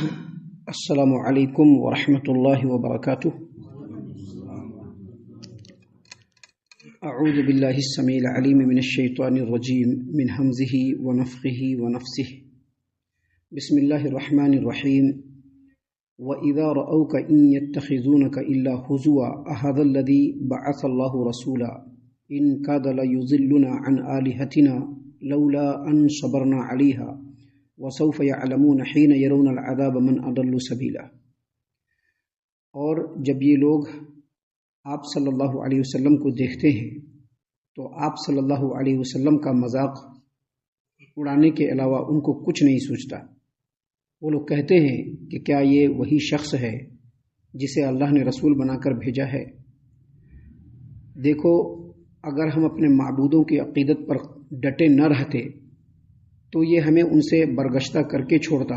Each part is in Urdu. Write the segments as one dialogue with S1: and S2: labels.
S1: السلام علیکم ورحمۃ اللہ وبرکاتہ۔ اعوذ باللہ السمیع العلیم من الشیطان الرجیم من ہمزہ ونفخہ ونفثہ۔ بسم اللہ الرحمن الرحیم۔ وَإِذَا رَأَوْكَ إِن يَتَّخِذُونَكَ إِلَّا هُزُوًا أَهَذَا الَّذِي بَعَثَ اللَّهُ رَسُولًا إِن كَادَ لَيُضِلُّنَا عَنْ آلِهَتِنَا لَوْلَا أَن صَبَرْنَا عَلَيْهَا وَسَوْفَ يَعْلَمُونَ حِينَ يَرَوْنَ الْعَذَابَ مَنْ أَضَلُّ سَبِيلًا۔ اور جب یہ لوگ آپ صلی اللہ علیہ وسلم کو دیکھتے ہیں تو آپ صلی اللہ علیہ وسلم کا مذاق اڑانے کے علاوہ ان کو کچھ نہیں سوچتا۔ وہ لوگ کہتے ہیں کہ کیا یہ وہی شخص ہے جسے اللہ نے رسول بنا کر بھیجا ہے؟ دیکھو، اگر ہم اپنے معبودوں کی عقیدت پر ڈٹے نہ رہتے تو یہ ہمیں ان سے برگشتہ کر کے چھوڑتا۔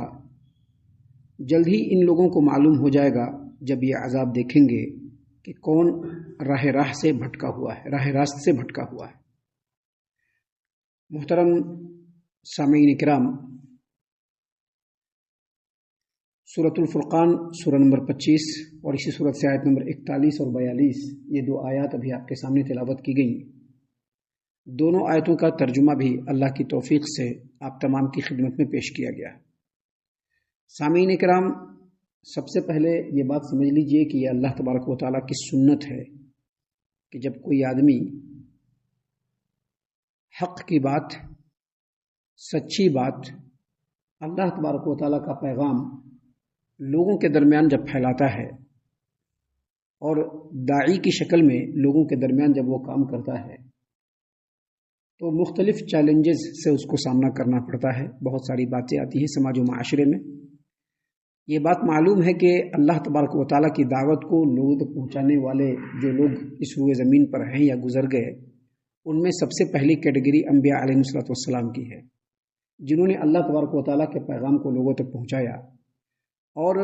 S1: جلد ہی ان لوگوں کو معلوم ہو جائے گا جب یہ عذاب دیکھیں گے کہ کون راہ راست سے بھٹکا ہوا ہے۔ محترم سامعین کرام، سورۃ الفرقان سورہ نمبر 25 اور اسی سورت سے آیت نمبر 41 اور 42، یہ دو آیات ابھی آپ کے سامنے تلاوت کی گئیں۔ دونوں آیتوں کا ترجمہ بھی اللہ کی توفیق سے آپ تمام کی خدمت میں پیش کیا گیا۔ سامعین کرام، سب سے پہلے یہ بات سمجھ لیجئے کہ یہ اللہ تبارک و تعالیٰ کی سنت ہے کہ جب کوئی آدمی حق کی بات، سچی بات، اللہ تبارک و تعالیٰ کا پیغام لوگوں کے درمیان جب پھیلاتا ہے اور داعی کی شکل میں لوگوں کے درمیان جب وہ کام کرتا ہے تو مختلف چیلنجز سے اس کو سامنا کرنا پڑتا ہے۔ بہت ساری باتیں آتی ہیں سماج و معاشرے میں۔ یہ بات معلوم ہے کہ اللہ تبارک و تعالیٰ کی دعوت کو لوگوں تک پہنچانے والے جو لوگ اس روئے زمین پر ہیں یا گزر گئے، ان میں سب سے پہلی کیٹیگری انبیاء علیہ الصلوۃ والسلام کی ہے، جنہوں نے اللہ تبارک و تعالیٰ کے پیغام کو لوگوں تک پہنچایا۔ اور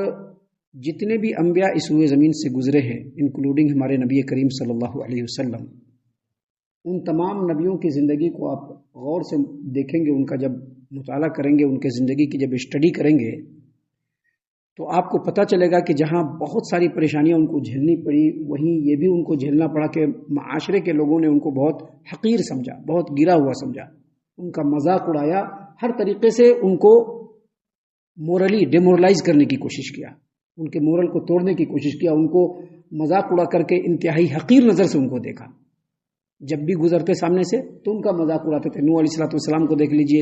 S1: جتنے بھی انبیاء اس روئے زمین سے گزرے ہیں، انکلوڈنگ ہمارے نبی کریم صلی اللہ علیہ وسلم، ان تمام نبیوں کی زندگی کو آپ غور سے دیکھیں گے، ان کا جب مطالعہ کریں گے، ان کے زندگی کی جب اسٹڈی کریں گے تو آپ کو پتہ چلے گا کہ جہاں بہت ساری پریشانیاں ان کو جھیلنی پڑی، وہیں یہ بھی ان کو جھیلنا پڑا کہ معاشرے کے لوگوں نے ان کو بہت حقیر سمجھا، بہت گرا ہوا سمجھا، ان کا مذاق اڑایا، ہر طریقے سے ان کو مورلی ڈیمورلائز کرنے کی کوشش کیا، ان کے مورل کو توڑنے کی کوشش کیا، ان کو مذاق اڑا کر کے انتہائی حقیر نظر سے ان کو دیکھا۔ جب بھی گزرتے سامنے سے تو ان کا مذاق اڑاتے تھے۔ نوح علیہ الصلوۃ والسلام کو دیکھ لیجئے،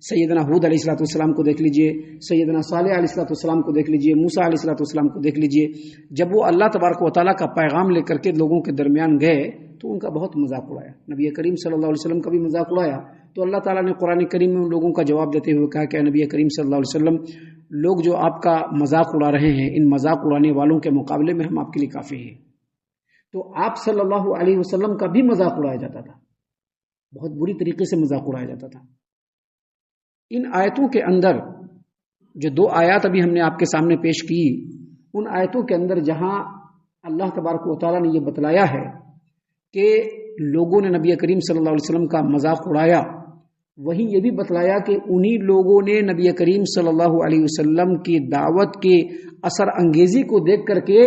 S1: سیدنا ہود علیہ الصلوۃ والسلام کو دیکھ لیجئے، سیدنا صالح علیہ الصلوۃ والسلام کو دیکھ لیجئے، موسیٰ علیہ الصلوۃ والسلام کو دیکھ لیجئے۔ جب وہ اللہ تبارک و تعالیٰ کا پیغام لے کر کے لوگوں کے درمیان گئے تو ان کا بہت مذاق اڑایا، نبی کریم صلی اللہ علیہ وسلم کا بھی مذاق اڑایا۔ تو اللہ تعالیٰ نے قرآن کریم میں ان لوگوں کا جواب دیتے ہوئے کہا کہ نبی کریم صلی اللہ علیہ وسلم، لوگ جو آپ کا مذاق اڑا رہے ہیں، ان مذاق اڑانے والوں کے مقابلے میں ہم آپ کے لیے کافی ہیں۔ تو آپ صلی اللہ علیہ وسلم کا بھی مذاق اڑایا جاتا تھا، بہت بری طریقے سے مذاق اڑایا جاتا تھا۔ ان آیتوں کے اندر جو دو آیات ابھی ہم نے آپ کے سامنے پیش کی، ان آیتوں کے اندر جہاں اللہ تبارک و تعالیٰ نے یہ بتلایا ہے کہ لوگوں نے نبی کریم صلی اللہ علیہ وسلم کا مذاق اڑایا، وہیں یہ بھی بتلایا کہ انہی لوگوں نے نبی کریم صلی اللہ علیہ وسلم کی دعوت کے اثر انگیزی کو دیکھ کر کے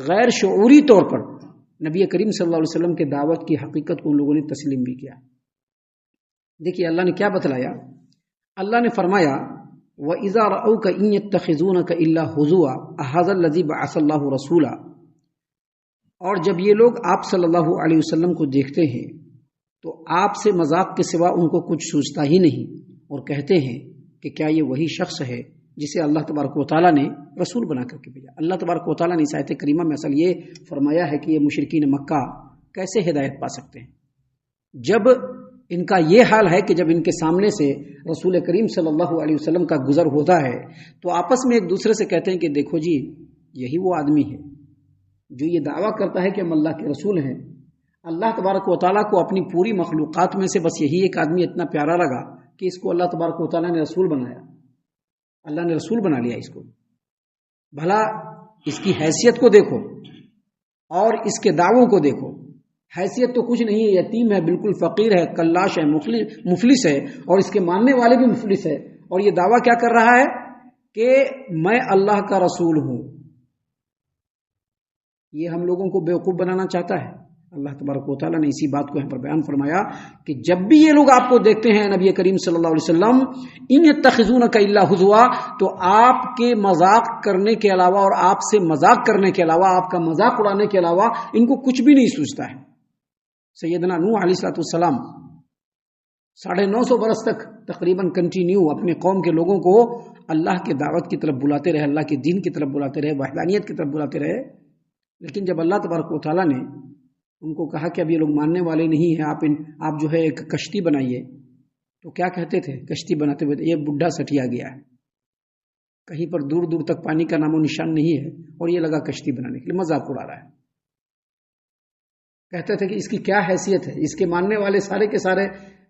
S1: غیر شعوری طور پر نبی کریم صلی اللہ علیہ وسلم کے دعوت کی حقیقت کو ان لوگوں نے تسلیم بھی کیا۔ دیکھیے اللہ نے کیا بتلایا، اللہ نے فرمایا وَإِذَا رَأَوْكَ إِن يَتَّخِذُونَكَ إِلَّا هُزُوًا أَهَذَا الَّذِي بَعَثَ اللَّهُ رَسُولًا۔ اور جب یہ لوگ آپ صلی اللہ علیہ وسلم کو دیکھتے ہیں تو آپ سے مذاق کے سوا ان کو کچھ سوچتا ہی نہیں، اور کہتے ہیں کہ کیا یہ وہی شخص ہے جسے اللہ تبارک و تعالیٰ نے رسول بنا کر کے بھیجا۔ اللہ تبارک و تعالیٰ نے اس آیت کریمہ میں اصل یہ فرمایا ہے کہ یہ مشرکین مکہ کیسے ہدایت پا سکتے ہیں، جب ان کا یہ حال ہے کہ جب ان کے سامنے سے رسول کریم صلی اللہ علیہ وسلم کا گزر ہوتا ہے تو آپس میں ایک دوسرے سے کہتے ہیں کہ دیکھو جی، یہی وہ آدمی ہے جو یہ دعویٰ کرتا ہے کہ ہم اللہ کے رسول ہیں۔ اللہ تبارک و تعالیٰ کو اپنی پوری مخلوقات میں سے بس یہی ایک آدمی اتنا پیارا لگا کہ اس کو اللہ تبارک و تعالیٰ نے رسول بنایا، اللہ نے رسول بنا لیا اس کو۔ بھلا اس کی حیثیت کو دیکھو اور اس کے دعووں کو دیکھو، حیثیت تو کچھ نہیں ہے، یتیم ہے، بالکل فقیر ہے، کلاش ہے، مفلس ہے، اور اس کے ماننے والے بھی مفلس ہے، اور یہ دعویٰ کیا کر رہا ہے کہ میں اللہ کا رسول ہوں، یہ ہم لوگوں کو بیوقوف بنانا چاہتا ہے۔ اللہ تبارک و تعالیٰ نے اسی بات کو یہاں پر بیان فرمایا کہ جب بھی یہ لوگ آپ کو دیکھتے ہیں نبی کریم صلی اللہ علیہ وسلم، ان یتخذونک الا ہزوا، تو آپ کے مذاق کرنے کے علاوہ اور آپ سے مذاق کرنے کے علاوہ، آپ کا مذاق اڑانے کے علاوہ ان کو کچھ بھی نہیں سوچتا ہے۔ سیدنا نوح علیہ السلام 950 برس تک تقریباً کنٹینیو اپنے قوم کے لوگوں کو اللہ کی دعوت کی طرف بلاتے رہے، اللہ کے دین کی طرف بلاتے رہے، وحدانیت کی طرف بلاتے رہے۔ لیکن جب اللہ تبارک و تعالیٰ نے ان کو کہا کہ اب یہ لوگ ماننے والے نہیں ہیں، آپ جو ہے ایک کشتی بنائیے، تو کیا کہتے تھے کشتی بناتے ہوئے؟ یہ بڈھا سٹیا گیا ہے، کہیں پر دور دور تک پانی کا نام و نشان نہیں ہے، اور یہ لگا کشتی بنانے کے لیے، مذاق اڑا رہا ہے۔ کہتے تھے کہ اس کی کیا حیثیت ہے، اس کے ماننے والے سارے کے سارے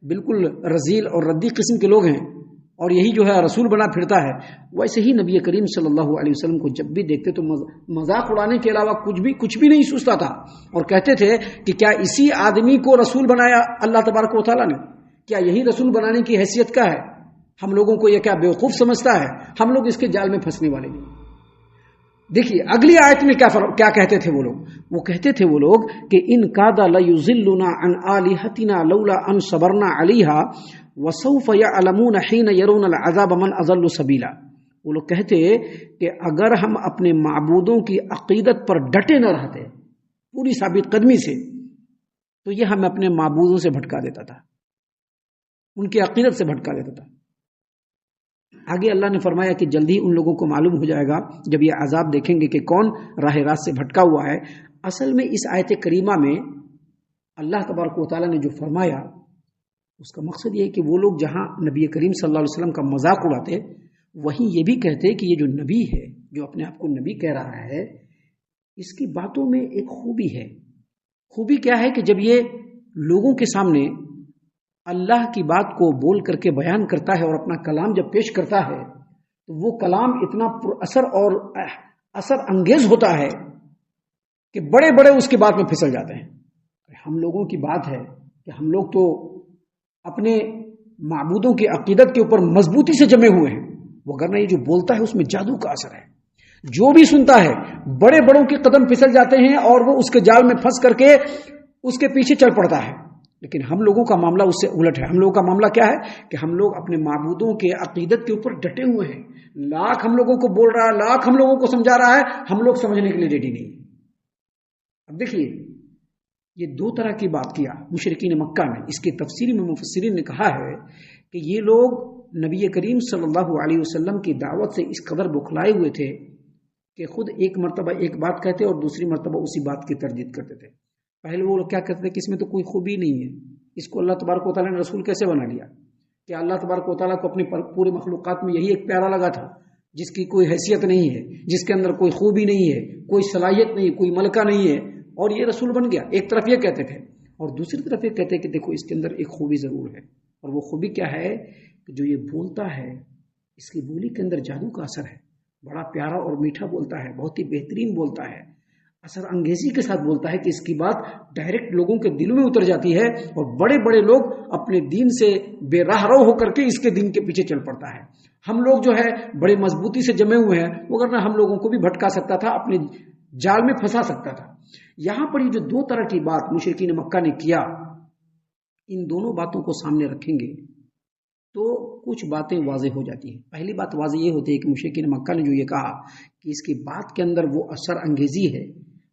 S1: بالکل رذیل اور ردی قسم کے لوگ ہیں، اور یہی جو ہے رسول بنا پھرتا ہے۔ ویسے ہی نبی کریم صلی اللہ علیہ وسلم کو جب بھی دیکھتے تو مذاق اڑانے کے علاوہ کچھ بھی نہیں سوچتا تھا، اور کہتے تھے کہ کیا اسی آدمی کو رسول بنایا اللہ تبارک و تعالیٰ نے؟ کیا یہی رسول بنانے کی حیثیت کا ہے؟ ہم لوگوں کو یہ کیا بیوقوف سمجھتا ہے؟ ہم لوگ اس کے جال میں پھنسنے والے ہیں۔ دیکھیے اگلی آیت میں کیا کہتے تھے وہ لوگ؟ وہ کہتے تھے وہ لوگ کہ ان کاد لیضلنا عن آلہتنا لولا ان صبرنا علیہا وسوف یعلمون حین یرون العذاب من اضل سبیلا۔ وہ لوگ کہتے کہ اگر ہم اپنے معبودوں کی عقیدت پر ڈٹے نہ رہتے پوری ثابت قدمی سے، تو یہ ہمیں اپنے معبودوں سے بھٹکا دیتا تھا، ان کی عقیدت سے بھٹکا دیتا تھا۔ آگے اللہ نے فرمایا کہ جلدی ان لوگوں کو معلوم ہو جائے گا جب یہ عذاب دیکھیں گے کہ کون راہ راست سے بھٹکا ہوا ہے۔ اصل میں اس آیت کریمہ میں اللہ تبارک و تعالیٰ نے جو فرمایا اس کا مقصد یہ ہے کہ وہ لوگ جہاں نبی کریم صلی اللہ علیہ وسلم کا مذاق اڑاتے، وہیں یہ بھی کہتے کہ یہ جو نبی ہے، جو اپنے آپ کو نبی کہہ رہا ہے، اس کی باتوں میں ایک خوبی ہے۔ خوبی کیا ہے کہ جب یہ لوگوں کے سامنے اللہ کی بات کو بول کر کے بیان کرتا ہے اور اپنا کلام جب پیش کرتا ہے تو وہ کلام اتنا پر اثر اور اثر انگیز ہوتا ہے کہ بڑے بڑے اس کی بات میں پھسل جاتے ہیں۔ ہم لوگوں کی بات ہے کہ ہم لوگ تو اپنے معبودوں کی عقیدت کے اوپر مضبوطی سے جمے ہوئے ہیں، وگرنہ یہ جو بولتا ہے اس میں جادو کا اثر ہے۔ جو بھی سنتا ہے بڑے بڑوں کے قدم پھسل جاتے ہیں اور وہ اس کے جال میں پھنس کر کے اس کے پیچھے چل پڑتا ہے۔ لیکن ہم لوگوں کا معاملہ اس سے الٹ ہے۔ ہم لوگوں کا معاملہ کیا ہے کہ ہم لوگ اپنے معبودوں کے عقیدت کے اوپر ڈٹے ہوئے ہیں۔ لاکھ ہم لوگوں کو بول رہا ہے، لاکھ ہم لوگوں کو سمجھا رہا ہے، ہم لوگ سمجھنے کے لیے ریڈی نہیں۔ اب دیکھیے یہ دو طرح کی بات کیا مشرکین مکہ نے۔ اس کی تفسیر میں مفسرین نے کہا ہے کہ یہ لوگ نبی کریم صلی اللہ علیہ وسلم کی دعوت سے اس قدر بخلائے ہوئے تھے کہ خود ایک مرتبہ ایک بات کہتے اور دوسری مرتبہ اسی بات کی تردید کرتے تھے۔ پہلے وہ لوگ کیا کہتے تھے کہ اس میں تو کوئی خوبی نہیں ہے، اس کو اللہ تبارک و تعالیٰ نے رسول کیسے بنا لیا؟ کہ اللہ تبارک و تعالیٰ کو اپنی پورے مخلوقات میں یہی ایک پیارا لگا تھا جس کی کوئی حیثیت نہیں ہے، جس کے اندر کوئی خوبی نہیں ہے، کوئی صلاحیت نہیں، کوئی ملکہ نہیں ہے، اور یہ رسول بن گیا۔ ایک طرف یہ کہتے تھے اور دوسری طرف یہ کہتے کہ دیکھو اس کے اندر ایک خوبی ضرور ہے، اور وہ خوبی کیا ہے کہ جو یہ بولتا ہے اس کی بولی کے اندر جادو کا اثر ہے، بڑا پیارا اور میٹھا بولتا ہے، بہت ہی بہترین بولتا ہے، اثر انگیزی کے ساتھ بولتا ہے کہ اس کی بات ڈائریکٹ لوگوں کے دلوں میں اتر جاتی ہے، اور بڑے بڑے لوگ اپنے دین سے بے راہ رو ہو کر کے اس کے دین کے پیچھے چل پڑتا ہے۔ ہم لوگ جو ہے بڑے مضبوطی سے جمے ہوئے ہیں، وگرنہ ہم لوگوں کو بھی بھٹکا سکتا تھا، اپنے جال میں پھنسا سکتا تھا۔ یہاں پر یہ جو دو طرح کی بات مشرکین مکہ نے کیا، ان دونوں باتوں کو سامنے رکھیں گے تو کچھ باتیں واضح ہو جاتی ہیں۔ پہلی بات واضح یہ ہوتی ہے کہ مشرکین مکہ نے جو یہ کہا کہ اس کی بات کے اندر وہ اثر انگیزی ہے،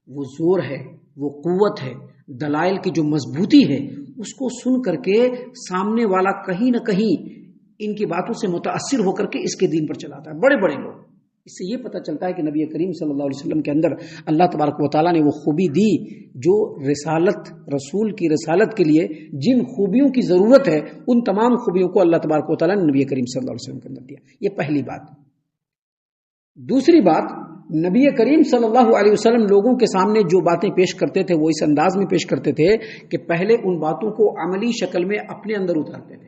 S1: وہ زور ہے، وہ قوت ہے، دلائل کی جو مضبوطی ہے، اس کو سن کر کے سامنے والا کہیں نہ کہیں ان کی باتوں سے متاثر ہو کر کے اس کے دین پر چلاتا ہے۔ بڑے بڑے لوگ، اس سے یہ پتہ چلتا ہے کہ نبی کریم صلی اللہ علیہ وسلم کے اندر اللہ تبارک و تعالیٰ نے وہ خوبی دی جو رسول کی رسالت کے لیے جن خوبیوں کی ضرورت ہے، ان تمام خوبیوں کو اللہ تبارک و تعالیٰ نے نبی کریم صلی اللہ علیہ وسلم کے اندر دیا۔ یہ پہلی بات۔ دوسری بات، نبی کریم صلی اللہ علیہ وسلم لوگوں کے سامنے جو باتیں پیش کرتے تھے وہ اس انداز میں پیش کرتے تھے کہ پہلے ان باتوں کو عملی شکل میں اپنے اندر اتارتے تھے،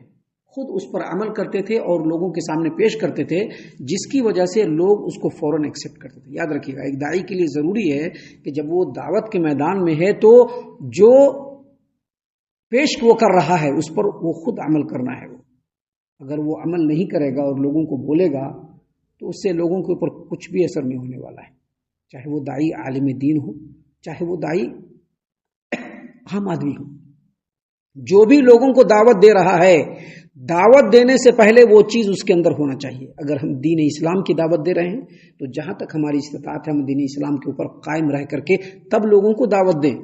S1: خود اس پر عمل کرتے تھے اور لوگوں کے سامنے پیش کرتے تھے، جس کی وجہ سے لوگ اس کو فوراً ایکسیپٹ کرتے تھے۔ یاد رکھیے گا، ایک داعی کے لیے ضروری ہے کہ جب وہ دعوت کے میدان میں ہے تو جو پیش وہ کر رہا ہے اس پر وہ خود عمل کرنا ہے۔ اگر وہ عمل نہیں کرے گا اور لوگوں کو بولے گا تو اس سے لوگوں کے اوپر کچھ بھی اثر نہیں ہونے والا ہے، چاہے وہ داعی عالم دین ہو، چاہے وہ داعی عام آدمی ہو۔ جو بھی لوگوں کو دعوت دے رہا ہے، دعوت دینے سے پہلے وہ چیز اس کے اندر ہونا چاہیے۔ اگر ہم دین اسلام کی دعوت دے رہے ہیں تو جہاں تک ہماری استطاعت ہے ہم دین اسلام کے اوپر قائم رہ کر کے تب لوگوں کو دعوت دیں۔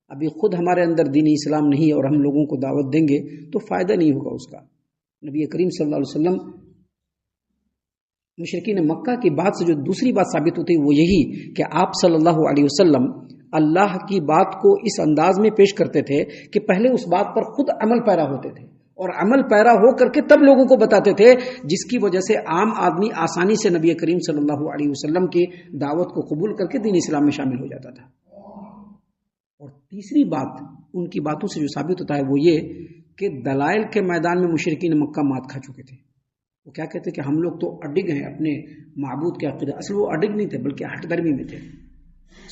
S1: ابھی خود ہمارے اندر دین اسلام نہیں ہے اور ہم لوگوں کو دعوت دیں گے تو فائدہ نہیں ہوگا اس کا۔ نبی کریم صلی اللہ علیہ وسلم مشرکین مکہ کی بات سے جو دوسری بات ثابت ہوتی ہے وہ یہی کہ آپ صلی اللہ علیہ وسلم اللہ کی بات کو اس انداز میں پیش کرتے تھے کہ پہلے اس بات پر خود عمل پیرا ہوتے تھے اور عمل پیرا ہو کر کے تب لوگوں کو بتاتے تھے، جس کی وجہ سے عام آدمی آسانی سے نبی کریم صلی اللہ علیہ وسلم کی دعوت کو قبول کر کے دین اسلام میں شامل ہو جاتا تھا۔ اور تیسری بات ان کی باتوں سے جو ثابت ہوتا ہے وہ یہ کہ دلائل کے میدان میں مشرکین مکہ مات کھا چکے تھے۔ وہ کیا کہتے کہ ہم لوگ تو اڈگ ہیں اپنے معبود کے عقیدے، اصل وہ اڈگ نہیں تھے بلکہ ہٹ درمی میں تھے۔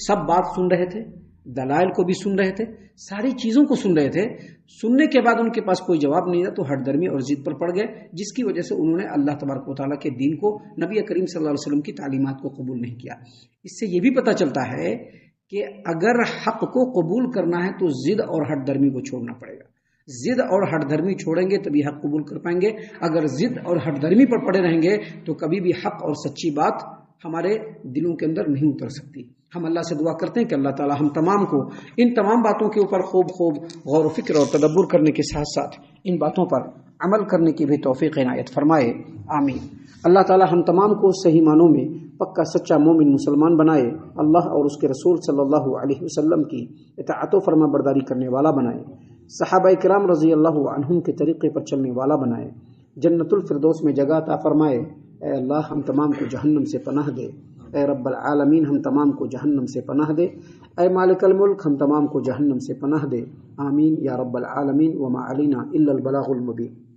S1: سب بات سن رہے تھے، دلائل کو بھی سن رہے تھے، ساری چیزوں کو سن رہے تھے، سننے کے بعد ان کے پاس کوئی جواب نہیں تھا تو ہٹ درمی اور ضد پر پڑ گئے، جس کی وجہ سے انہوں نے اللہ تبارک و تعالیٰ کے دین کو، نبی کریم صلی اللہ علیہ وسلم کی تعلیمات کو قبول نہیں کیا۔ اس سے یہ بھی پتہ چلتا ہے کہ اگر حق کو قبول کرنا ہے تو ضد اور ہٹ درمی کو چھوڑنا پڑے گا۔ ضد اور ہٹ دھرمی چھوڑیں گے تبھی حق قبول کر پائیں گے، اگر ضد اور ہٹ دھرمی پر پڑے رہیں گے تو کبھی بھی حق اور سچی بات ہمارے دلوں کے اندر نہیں اتر سکتی۔ ہم اللہ سے دعا کرتے ہیں کہ اللہ تعالی ہم تمام کو ان تمام باتوں کے اوپر خوب غور و فکر اور تدبر کرنے کے ساتھ ساتھ ان باتوں پر عمل کرنے کی بھی توفیق عنایت فرمائے، آمین۔ اللہ تعالی ہم تمام کو صحیح معنوں میں پکا سچا مومن مسلمان بنائے، اللہ اور اس کے رسول صلی اللہ علیہ وسلم کی اطاعت و فرما برداری کرنے والا بنائے، صحابہ کرام رضی اللہ عنہم کے طریقے پر چلنے والا بنائے، جنت الفردوس میں جگہ عطا فرمائے۔ اے اللہ ہم تمام کو جہنم سے پناہ دے، اے رب العالمین ہم تمام کو جہنم سے پناہ دے، اے مالک الملک ہم تمام کو جہنم سے پناہ دے، آمین یا رب العالمین۔ وما علینا الا البلاغ المبین۔